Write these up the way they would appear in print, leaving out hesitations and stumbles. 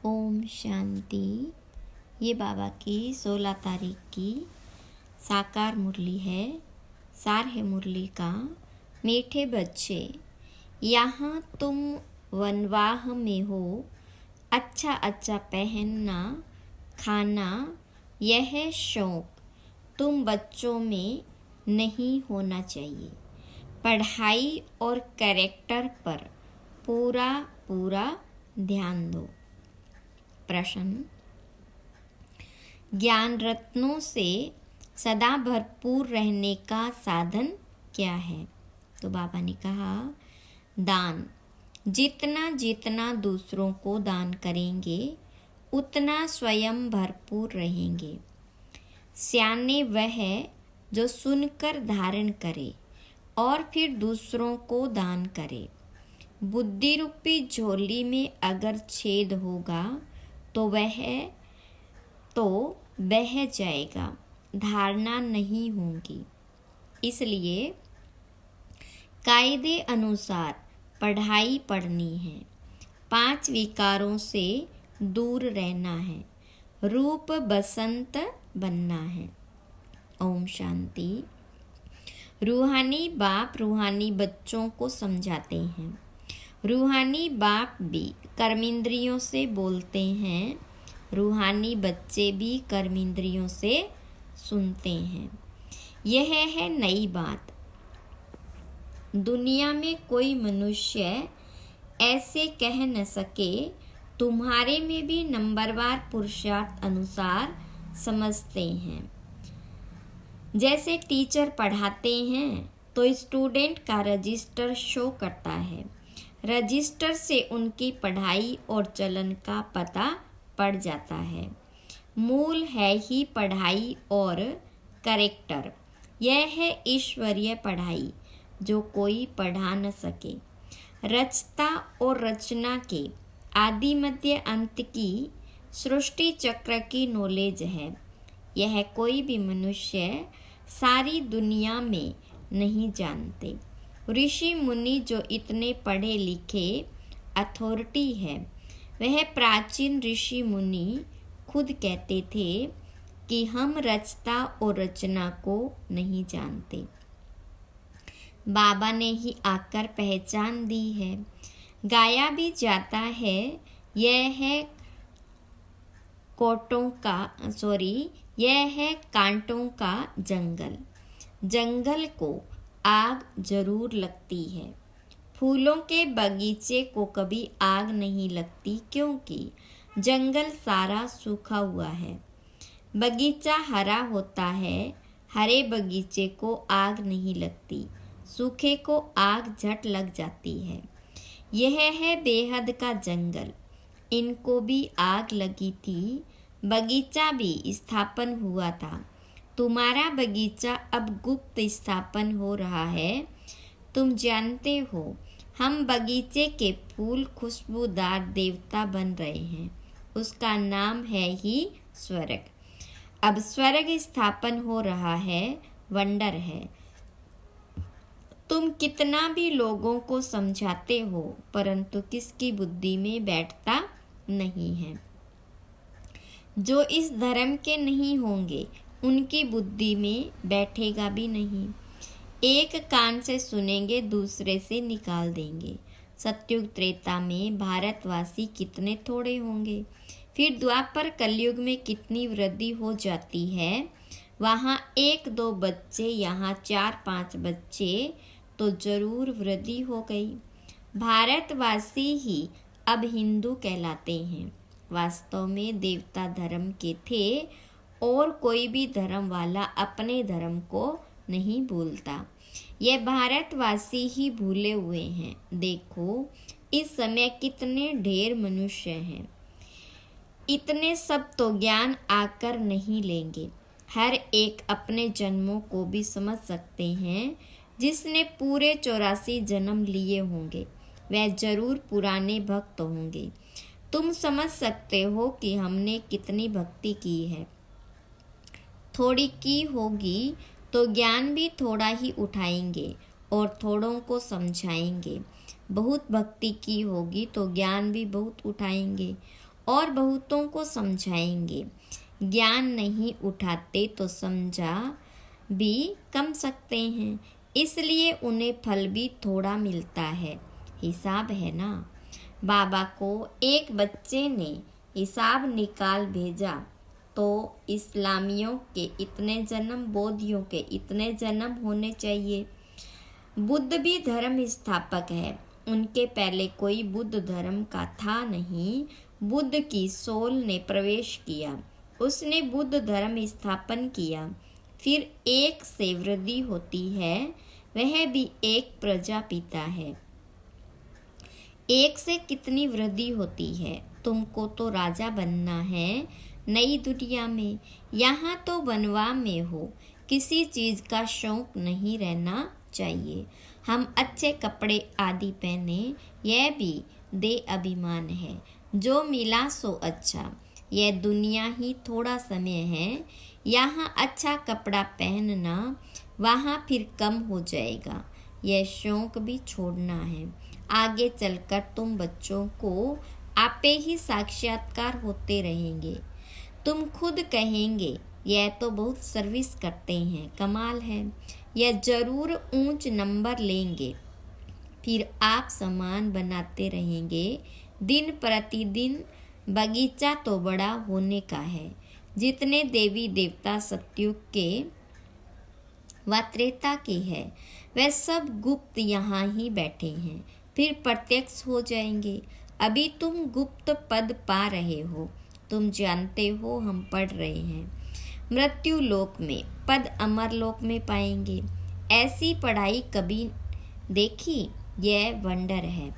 ओम शांति। ये बाबा की 16 तारीख की साकार मुरली है। सार है मुरली का, मीठे बच्चे यहाँ तुम वनवाह में हो, अच्छा अच्छा पहनना खाना यह शौक तुम बच्चों में नहीं होना चाहिए। पढ़ाई और कैरेक्टर पर पूरा पूरा ध्यान दो। प्रश्न, ज्ञान रत्नों से सदा भरपूर रहने का साधन क्या है? तो बाबा ने कहा, दान। जितना जितना दूसरों को दान करेंगे उतना स्वयं भरपूर रहेंगे। स्याने वह जो सुनकर धारण करे और फिर दूसरों को दान करे। बुद्धि रूपी झोली में अगर छेद होगा तो बह जाएगा, धारणा नहीं होगी। इसलिए कायदे अनुसार पढ़ाई पढ़नी है। 5 विकारों से दूर रहना है। रूप बसंत बनना है। ओम शांति। रूहानी बाप रूहानी बच्चों को समझाते हैं। रूहानी बाप भी कर्मेंद्रियों से बोलते हैं, रूहानी बच्चे भी कर्मेंद्रियों से सुनते हैं। यह है नई बात। दुनिया में कोई मनुष्य ऐसे कह न सके तुम्हारे में भी नंबरवार पुरुषार्थ अनुसार समझते हैं। जैसे टीचर पढ़ाते हैं तो स्टूडेंट का रजिस्टर शो करता है। रजिस्टर से उनकी पढ़ाई और चलन का पता पड़ जाता है। मूल है ही पढ़ाई और कैरेक्टर। यह है ईश्वरीय पढ़ाई जो कोई पढ़ा न सके। रचता और रचना के आदि मध्य अंत की सृष्टि चक्र की नॉलेज है। यह कोई भी मनुष्य सारी दुनिया में नहीं जानते। ऋषि मुनि जो इतने पढ़े लिखे अथॉरिटी है, वह प्राचीन ऋषि मुनि खुद कहते थे कि हम रचता और रचना को नहीं जानते। बाबा ने ही आकर पहचान दी है। गाया भी जाता है, यह है कांटों का जंगल। जंगल को आग जरूर लगती है। फूलों के बगीचे को कभी आग नहीं लगती, क्योंकि जंगल सारा सूखा हुआ है। बगीचा हरा होता है, हरे बगीचे को आग नहीं लगती, सूखे को आग झट लग जाती है। यह है बेहद का जंगल। इनको भी आग लगी थी, बगीचा भी स्थापन हुआ था। तुम्हारा बगीचा अब गुप्त स्थापन हो रहा है। तुम जानते हो, हम बगीचे के फूल खुशबूदार देवता बन रहे हैं। उसका नाम है ही स्वर्ग। अब स्वर्ग स्थापन हो रहा है, वंडर है। तुम कितना भी लोगों को समझाते हो, परंतु किसकी बुद्धि में बैठता नहीं है। जो इस धर्म के नहीं होंगे उनकी बुद्धि में बैठेगा भी नहीं। एक कान से सुनेंगे, दूसरे से निकाल देंगे। सतयुग त्रेता में भारतवासी कितने थोड़े होंगे, फिर द्वापर कलयुग में कितनी वृद्धि हो जाती है। वहाँ 1-2 बच्चे, यहाँ 4-5 बच्चे, तो जरूर वृद्धि हो गई। भारतवासी ही अब हिंदू कहलाते हैं। वास्तव में देवता धर्म के थे और कोई भी धर्म वाला अपने धर्म को नहीं भूलता। ये भारतवासी ही भूले हुए हैं। देखो इस समय कितने ढेर मनुष्य हैं। इतने सब तो ज्ञान आकर नहीं लेंगे। हर एक अपने जन्मों को भी समझ सकते हैं। जिसने पूरे 84 जन्म लिए होंगे वह जरूर पुराने भक्त होंगे। तुम समझ सकते हो कि हमने कितनी भक्ति की है। थोड़ी की होगी तो ज्ञान भी थोड़ा ही उठाएंगे और थोड़ों को समझाएंगे। बहुत भक्ति की होगी तो ज्ञान भी बहुत उठाएंगे और बहुतों को समझाएंगे। ज्ञान नहीं उठाते तो समझा भी कम सकते हैं, इसलिए उन्हें फल भी थोड़ा मिलता है। हिसाब है ना। बाबा को एक बच्चे ने हिसाब निकाल भेजा तो इस्लामियों के इतने जन्म, बौद्धियों के इतने जन्म होने चाहिए। बुद्ध भी धर्म स्थापक है, उनके पहले कोई बुद्ध धर्म का था नहीं। बुद्ध की सोल ने प्रवेश किया, उसने बुद्ध धर्म स्थापन किया। फिर एक से वृद्धि होती है, वह भी एक प्रजापिता है। एक से कितनी वृद्धि होती है। तुमको तो राजा बनना है नई दुनिया में, यहाँ तो बनवा में हो। किसी चीज़ का शौक नहीं रहना चाहिए। हम अच्छे कपड़े आदि पहने, यह भी दे अभिमान है। जो मिला सो अच्छा, यह दुनिया ही थोड़ा समय है। यहाँ अच्छा कपड़ा पहनना, वहाँ फिर कम हो जाएगा। यह शौक भी छोड़ना है। आगे चलकर तुम बच्चों को आपे ही साक्षात्कार होते रहेंगे। तुम खुद कहेंगे यह तो बहुत सर्विस करते हैं, कमाल है। यह जरूर ऊंच नंबर लेंगे। फिर आप सामान बनाते रहेंगे। दिन प्रतिदिन बगीचा तो बड़ा होने का है। जितने देवी देवता सतयुग के व त्रेता के हैं, वह सब गुप्त यहाँ ही बैठे हैं, फिर प्रत्यक्ष हो जाएंगे। अभी तुम गुप्त पद पा रहे हो। तुम जानते हो हम पढ़ रहे हैं मृत्यु लोक में, पद अमर लोक में पाएंगे। ऐसी पढ़ाई कभी देखी? यह वंडर है।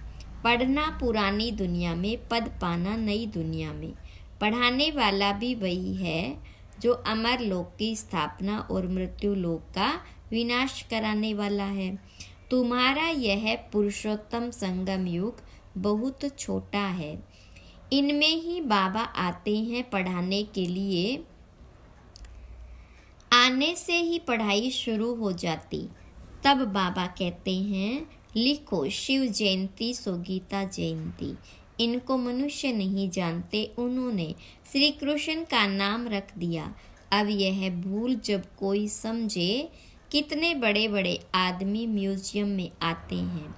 पढ़ना पुरानी दुनिया में, पद पाना नई दुनिया में। पढ़ाने वाला भी वही है जो अमर लोक की स्थापना और मृत्यु लोक का विनाश कराने वाला है। तुम्हारा यह पुरुषोत्तम संगम युग बहुत छोटा है। इनमें ही बाबा आते हैं पढ़ाने के लिए। आने से ही पढ़ाई शुरू हो जाती। तब बाबा कहते हैं लिखो शिव जयंती सो गीता जयंती। इनको मनुष्य नहीं जानते, उन्होंने श्री कृष्ण का नाम रख दिया। अब यह भूल जब कोई समझे, कितने बड़े बड़े आदमी म्यूजियम में आते हैं।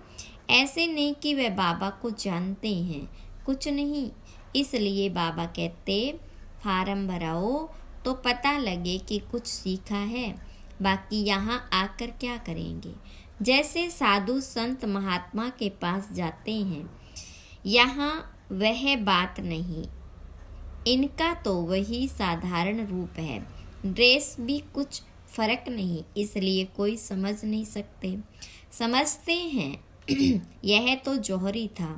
ऐसे नहीं कि वह बाबा को जानते हैं, कुछ नहीं। इसलिए बाबा कहते फार्म भराओ तो पता लगे कि कुछ सीखा है, बाकी यहाँ आकर क्या करेंगे। जैसे साधु संत महात्मा के पास जाते हैं, यहाँ वह बात नहीं। इनका तो वही साधारण रूप है, ड्रेस भी कुछ फर्क नहीं, इसलिए कोई समझ नहीं सकते। समझते हैं यह तो जौहरी था,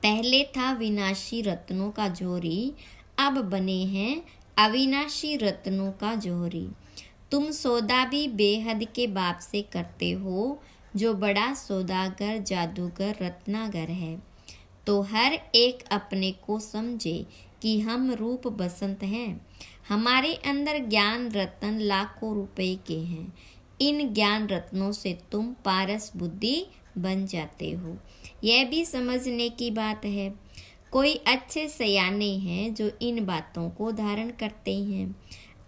पहले था विनाशी रत्नों का जौहरी, अब बने हैं अविनाशी रत्नों का जौहरी। तुम सौदा भी बेहद के बाप से करते हो, जो बड़ा सौदागर जादूगर रत्नागर है। तो हर एक अपने को समझे कि हम रूप बसंत हैं। हमारे अंदर ज्ञान रत्न लाखों रुपए के हैं। इन ज्ञान रत्नों से तुम पारस बुद्धि बन जाते हो। यह भी समझने की बात है। कोई अच्छे सयाने हैं जो इन बातों को धारण करते हैं।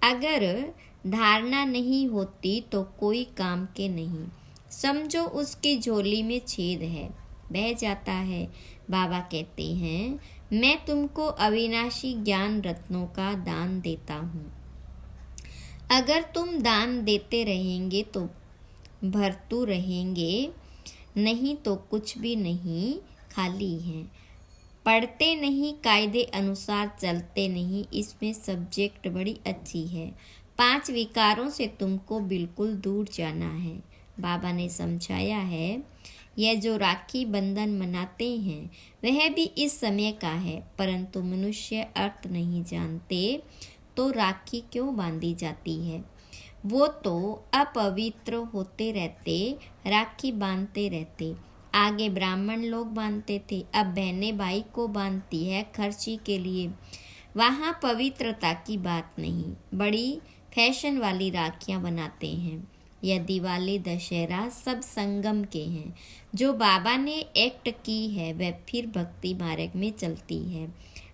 अगर धारणा नहीं होती तो कोई काम के नहीं। समझो उसकी झोली में छेद है, बह जाता है। बाबा कहते हैं मैं तुमको अविनाशी ज्ञान रत्नों का दान देता हूँ। अगर तुम दान देते रहेंगे तो भरतू रहेंगे, नहीं तो कुछ भी नहीं, खाली हैं। पढ़ते नहीं, कायदे अनुसार चलते नहीं, इसमें सब्जेक्ट बड़ी अच्छी है। 5 विकारों से तुमको बिल्कुल दूर जाना है। बाबा ने समझाया है। यह जो राखी बंधन मनाते हैं वह भी इस समय का है, परंतु मनुष्य अर्थ नहीं जानते तो राखी क्यों बांधी जाती है। वो तो अपवित्र होते रहते, राखी बांधते रहते। आगे ब्राह्मण लोग बांधते थे, अब बहनें भाई को बांधती है खर्ची के लिए। वहाँ पवित्रता की बात नहीं, बड़ी फैशन वाली राखियाँ बनाते हैं। यह दिवाली दशहरा सब संगम के हैं। जो बाबा ने एक्ट की है वह फिर भक्ति मार्ग में चलती है।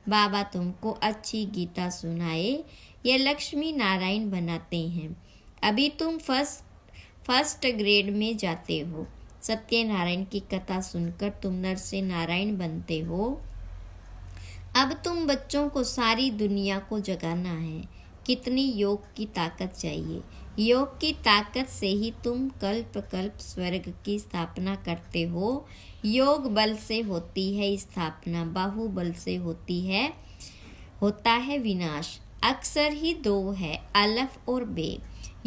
बाबा तुमको अच्छी गीता सुनाए, यह लक्ष्मी नारायण बनाते हैं। अभी तुम फर्स्ट ग्रेड में जाते हो। सत्यनारायण की कथा सुनकर तुम नर से नारायण बनते हो। अब तुम बच्चों को सारी दुनिया को जगाना है। कितनी योग की ताकत चाहिए। योग की ताकत से ही तुम कल्प कल्प स्वर्ग की स्थापना करते हो। योग बल से होती है स्थापना, बाहुबल से होता है विनाश। अक्षर ही दो है, अलफ और बे।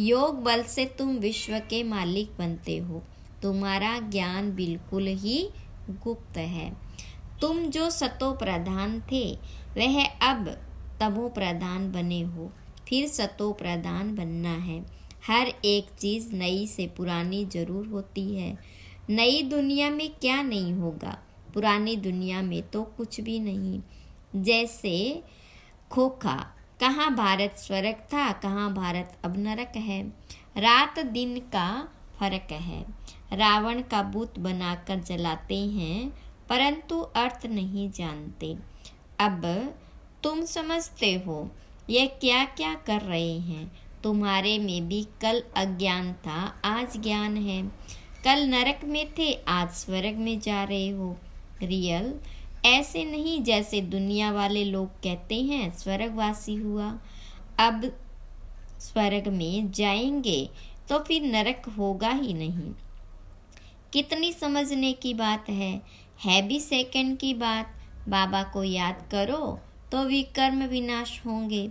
योग बल से तुम विश्व के मालिक बनते हो। तुम्हारा ज्ञान बिल्कुल ही गुप्त है। तुम जो सतो प्रधान थे वह अब तमो प्रधान बने हो, फिर सतो प्रधान बनना है। हर एक चीज नई से पुरानी जरूर होती है। नई दुनिया में क्या नहीं होगा, पुरानी दुनिया में तो कुछ भी नहीं। जैसे खोखा, कहाँ भारत स्वर्ग था, कहाँ भारत अब नरक है। रात दिन का फर्क है। रावण का बुत बनाकर जलाते हैं परंतु अर्थ नहीं जानते। अब तुम समझते हो यह क्या क्या कर रहे हैं। तुम्हारे में भी कल अज्ञान था, आज ज्ञान है। कल नरक में थे, आज स्वर्ग में जा रहे हो। रियल ऐसे नहीं जैसे दुनिया वाले लोग कहते हैं स्वर्गवासी हुआ। अब स्वर्ग में जाएंगे तो फिर नरक होगा ही नहीं। कितनी समझने की बात है भी सेकंड की बात। बाबा को याद करो तो विकर्म विनाश होंगे।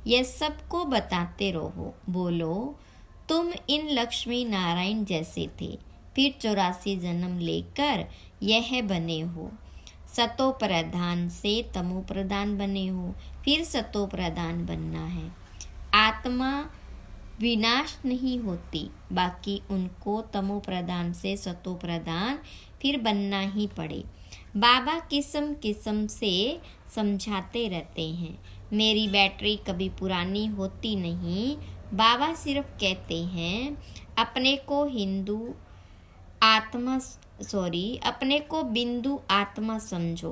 यह सबको बताते रहो। बोलो तुम इन लक्ष्मी नारायण जैसे थे, फिर 84 जन्म लेकर यह बने हो। सतो प्रधान से तमो प्रधान बने हो, फिर सतो प्रधान बनना है। आत्मा विनाश नहीं होती, बाकी उनको तमो प्रधान से सतो प्रधान फिर बनना ही पड़े। बाबा किस्म किस्म से समझाते रहते हैं। मेरी बैटरी कभी पुरानी होती नहीं। बाबा सिर्फ कहते हैं अपने को बिंदु आत्मा समझो।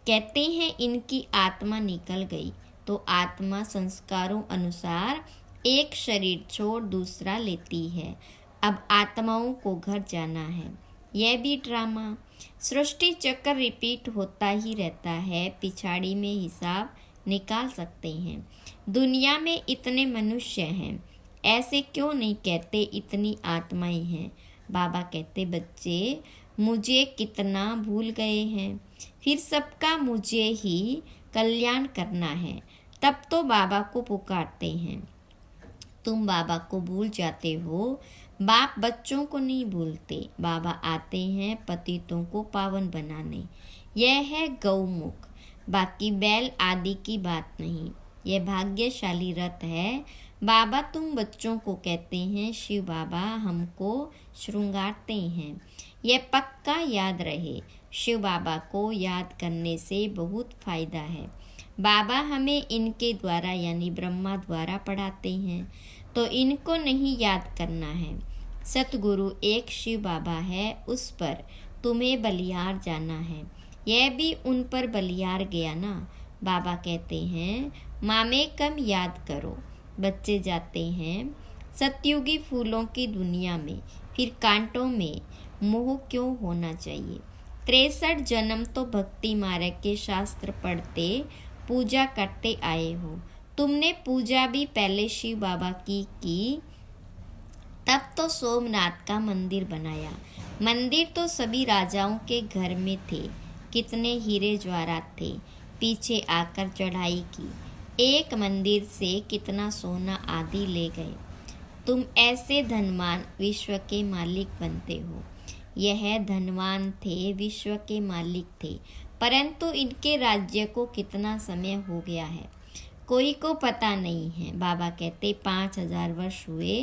कहते हैं इनकी आत्मा निकल गई तो आत्मा संस्कारों अनुसार एक शरीर छोड़ दूसरा लेती है। अब आत्माओं को घर जाना है। यह भी ड्रामा। सृष्टि चक्र रिपीट होता ही रहता है। पिछाड़ी में हिसाब निकाल सकते हैं। दुनिया में इतने मनुष्य हैं, ऐसे क्यों नहीं कहते इतनी आत्माएं हैं। बाबा कहते बच्चे मुझे कितना भूल गए हैं। फिर सबका मुझे ही कल्याण करना है। तब तो बाबा को पुकारते हैं। तुम बाबा को भूल जाते हो। बाप बच्चों को नहीं भूलते। बाबा आते हैं पतितों को पावन बनाने। यह है गौमुख, बाकी बैल आदि की बात नहीं। यह भाग्यशाली रथ है। बाबा तुम बच्चों को कहते हैं शिव बाबा हमको श्रृंगारते हैं। यह पक्का याद रहे। शिव बाबा को याद करने से बहुत फायदा है। बाबा हमें इनके द्वारा यानी ब्रह्मा द्वारा पढ़ाते हैं, तो इनको नहीं याद करना है। सतगुरु एक शिव बाबा है, उस पर तुम्हें बलिहार जाना है। यह भी उन पर बलिहार गया ना। बाबा कहते हैं मामे कम याद करो। बच्चे जाते हैं सतयुगी फूलों की दुनिया में, फिर कांटों में मोह क्यों होना चाहिए। 63 जन्म तो भक्ति मार्ग के शास्त्र पढ़ते पूजा करते आए हो। तुमने पूजा भी पहले शिव बाबा की तब तो सोमनाथ का मंदिर बनाया। मंदिर तो सभी राजाओं के घर में थे। कितने हीरे जवाहरात थे, पीछे आकर चढ़ाई की। एक मंदिर से कितना सोना आदि ले गए। तुम ऐसे धनवान विश्व के मालिक बनते हो। यह धनवान थे, विश्व के मालिक थे, परंतु इनके राज्य को कितना समय हो गया है कोई को पता नहीं है। बाबा कहते 5000 वर्ष हुए।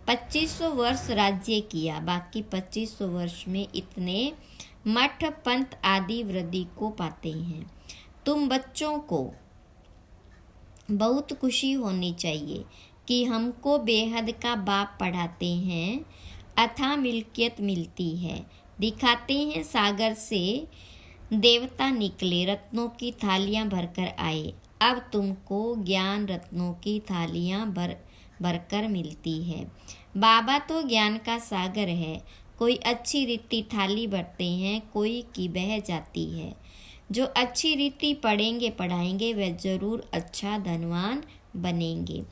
2500 वर्ष राज्य किया, बाकी 2500 वर्ष में इतने मठ पंथ आदि वृद्धि को पाते हैं। तुम बच्चों को बहुत खुशी होनी चाहिए कि हमको बेहद का बाप पढ़ाते हैं, अथाह मिल्कियत मिलती है, दिखाते हैं सागर से देवता निकले, रत्नों की थालियां भरकर आए। अब तुमको ज्ञान रत्नों की थालियां भरकर मिलती है। बाबा तो ज्ञान का सागर है। कोई अच्छी रीति थाली भरते हैं, कोई की बह जाती है। जो अच्छी रीति पढ़ेंगे पढ़ाएंगे वे जरूर अच्छा धनवान बनेंगे।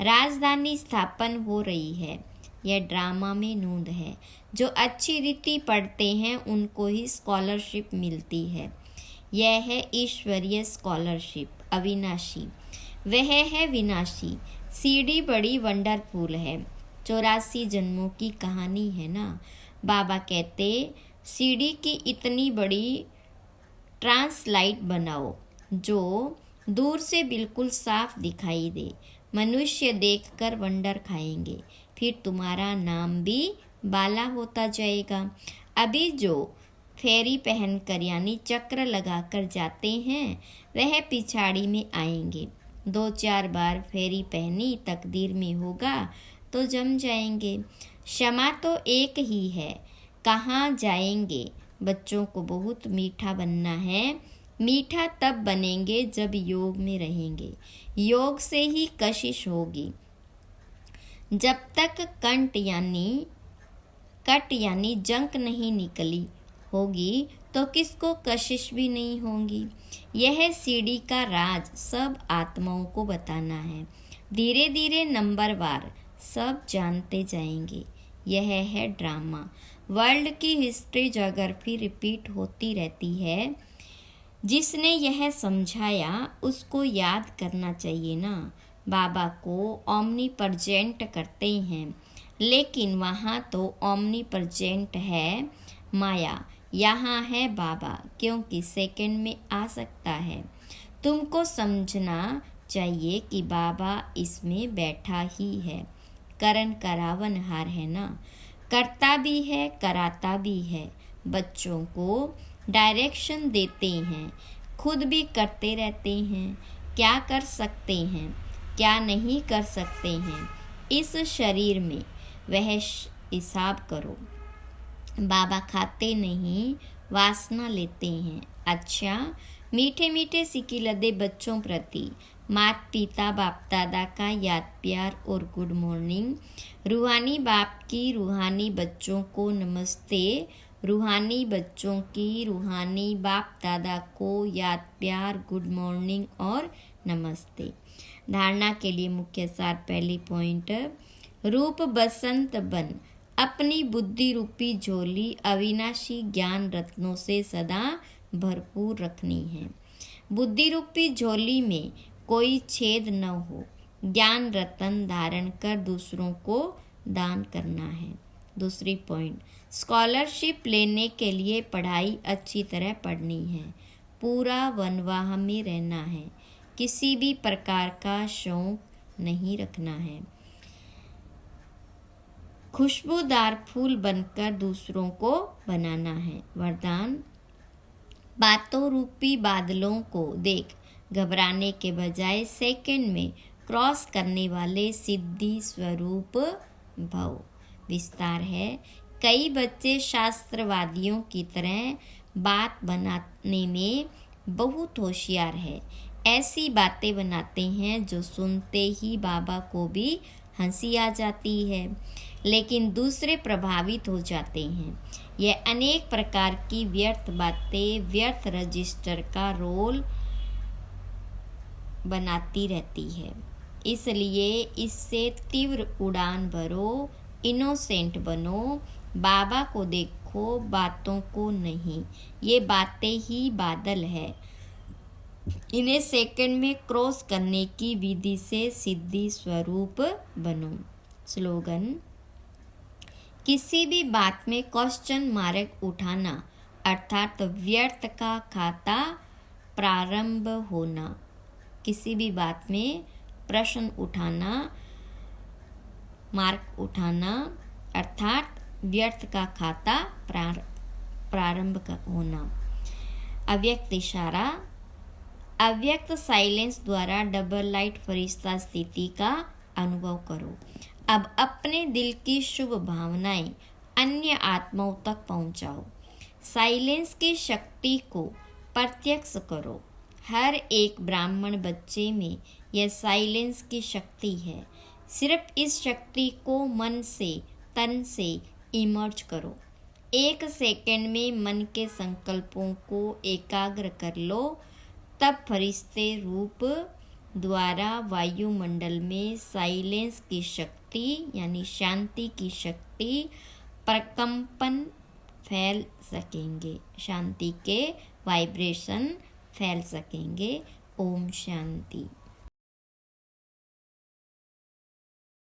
राजधानी स्थापन हो रही है, यह ड्रामा में नूंद है। जो अच्छी रीति पढ़ते हैं उनको ही स्कॉलरशिप मिलती है। यह है ईश्वरीय स्कॉलरशिप, अविनाशी। वह है विनाशी। सीढ़ी बड़ी वंडरफुल है, 84 जन्मों की कहानी है ना। बाबा कहते सीढ़ी की इतनी बड़ी ट्रांसलाइट बनाओ जो दूर से बिल्कुल साफ दिखाई दे। मनुष्य देखकर वंडर खाएंगे, फिर तुम्हारा नाम भी बाला होता जाएगा। अभी जो फेरी पहनकर यानी चक्र लगाकर जाते हैं वह पिछाड़ी में आएंगे। 2-4 बार फेरी पहनी तकदीर में होगा तो जम जाएंगे। क्षमा तो एक ही है, कहाँ जाएंगे। बच्चों को बहुत मीठा बनना है। मीठा तब बनेंगे जब योग में रहेंगे। योग से ही कशिश होगी। जब तक कट यानी जंक नहीं निकली होगी तो किसको कशिश भी नहीं होगी। यह सीढ़ी का राज सब आत्माओं को बताना है। धीरे धीरे नंबरवार सब जानते जाएंगे। यह है ड्रामा। वर्ल्ड की हिस्ट्री ज्योग्राफी रिपीट होती रहती है। जिसने यह समझाया उसको याद करना चाहिए ना। बाबा को ओमनी प्रजेंट करते हैं, लेकिन वहाँ तो ओमनी प्रजेंट है माया, यहाँ है बाबा, क्योंकि सेकंड में आ सकता है। तुमको समझना चाहिए कि बाबा इसमें बैठा ही है। करण करावनहार है ना, करता भी है कराता भी है। बच्चों को डायरेक्शन देते हैं, खुद भी करते रहते हैं। क्या कर सकते हैं क्या नहीं कर सकते हैं इस शरीर में वह हिसाब करो। बाबा खाते नहीं, वासना लेते हैं। अच्छा, मीठे मीठे सिकिलदे बच्चों प्रति माता पिता बाप दादा का याद प्यार और गुड मॉर्निंग। रूहानी बाप की रूहानी बच्चों को नमस्ते। रूहानी बच्चों की रूहानी बाप दादा को याद प्यार गुड मॉर्निंग और नमस्ते। धारणा के लिए मुख्य सार, पहली पॉइंट, रूप बसंत बन अपनी बुद्धि रूपी झोली अविनाशी ज्ञान रत्नों से सदा भरपूर रखनी है। बुद्धि रूपी झोली में कोई छेद न हो। ज्ञान रतन धारण कर दूसरों को दान करना है। दूसरी पॉइंट, स्कॉलरशिप लेने के लिए पढ़ाई अच्छी तरह पढ़नी है। पूरा वनवाह में रहना है। किसी भी प्रकार का शौक नहीं रखना है। खुशबूदार फूल बनकर दूसरों को बनाना है। वरदान, बातों रूपी बादलों को देख घबराने के बजाय सेकंड में क्रॉस करने वाले सिद्धि स्वरूप भव। विस्तार है, कई बच्चे शास्त्रवादियों की तरह बात बनाने में बहुत होशियार है। ऐसी बातें बनाते हैं जो सुनते ही बाबा को भी हंसी आ जाती है, लेकिन दूसरे प्रभावित हो जाते हैं। यह अनेक प्रकार की व्यर्थ बातें व्यर्थ रजिस्टर का रोल बनाती रहती है। इसलिए इससे तीव्र उड़ान भरो, इनोसेंट बनो। बाबा को देखो, बातों को नहीं। ये बातें ही बादल है, इन्हें सेकंड में क्रॉस करने की विधि से सिद्धि स्वरूप बनो। स्लोगन, किसी भी बात में क्वेश्चन मार्क उठाना अर्थात व्यर्थ का खाता प्रारंभ होना। किसी भी बात में प्रश्न उठाना, मार्क उठाना अर्थात व्यर्थ का खाता प्रारंभ होना। अव्यक्त इशारा, अव्यक्त साइलेंस द्वारा डबल लाइट फरिश्ता स्थिति का अनुभव करो। अब अपने दिल की शुभ भावनाएं अन्य आत्माओं तक पहुंचाओ। साइलेंस की शक्ति को प्रत्यक्ष करो। हर एक ब्राह्मण बच्चे में यह साइलेंस की शक्ति है। सिर्फ इस शक्ति को मन से, तन से इमर्ज करो। 1 सेकंड में मन के संकल्पों को एकाग्र कर लो। तब फरिश्ते रूप द्वारा वायुमंडल में साइलेंस की शक्ति यानी शांति की शक्ति प्रकंपन फैल सकेंगे, शांति के वाइब्रेशन फैल सकेंगे। ओम शांति।